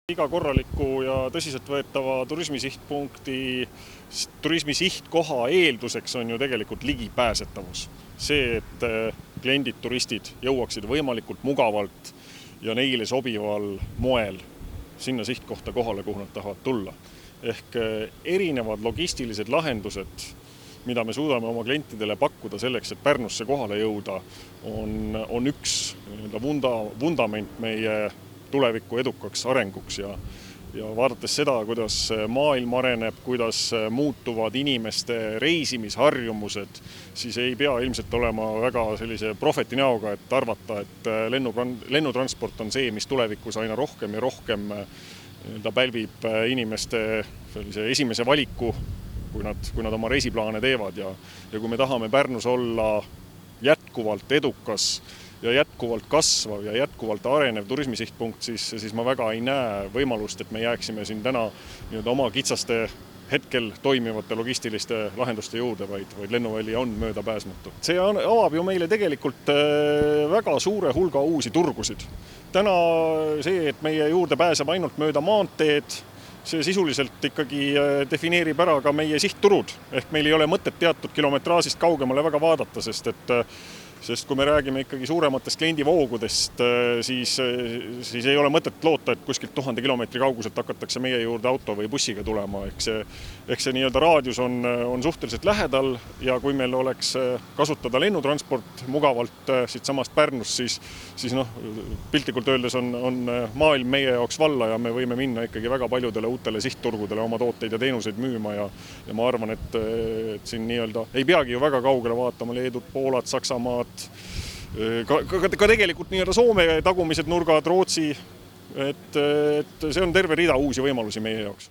Iga korraliku ja tõsiseltvõetava turismisihtkoha eelduseks on ju tegelikult ligipääsetavus. See, et kliendid, turistid jõuaksid võimalikult mugavalt ja neile sobival moel sinna sihtkohta kohale, kuhu nad tahavad tulla. Ehk erinevad logistilised lahendused, mida me suudame oma klientidele pakkuda selleks, et Pärnusse kohale jõuda, on üks vundament meie tuleviku edukaks arenguks ja vaadates seda, kuidas maailm areneb, kuidas muutuvad inimeste reisimisharjumused, siis ei pea ilmselt olema väga sellise profeti näoga, et arvata, et lennutransport on see, mis tulevikus aina rohkem ja rohkem pälvib inimeste esimese valiku, kui nad oma reisiplaane teevad ja kui me tahame Pärnus olla jätkuvalt edukas ja jätkuvalt kasvav ja jätkuvalt arenev turismisihtpunkt, siis ma väga ei näe võimalust, et me jääksime siin täna oma kitsaste hetkel toimivate logistiliste lahenduste juurde, vaid lennuväli on möödapääsmatu. See avab ju meile tegelikult väga suure hulga uusi turgusid. Täna see, et meie juurde pääseb ainult mööda maanteed, see sisuliselt ikkagi defineerib ära ka meie sihtturud. Ehk meil ei ole mõtet teatud kilometraasist kaugemale väga vaadata, sest kui me räägime ikkagi suurematest kliendivoogudest, siis ei ole mõtet loota, et kuskilt 1000 kilomeetri kauguselt hakatakse meie juurde auto või bussiga tulema. Ehk see nii-öelda raadius on suhteliselt lähedal ja kui meil oleks kasutada lennutransport mugavalt siit samast Pärnust, siis piltlikult öeldes on maailm meie jaoks valla ja me võime minna ikkagi väga paljudele uutele sihtturgudele oma tooteid ja teenuseid müüma ja ma arvan, et siin nii-öelda ei peagi ju väga kaugele vaatama Leedut, Poolat, Saksamaad, ka tegelikult nii-öelda Soome tagumised nurgad, Rootsi, et see on terve rida uusi võimalusi meie jaoks.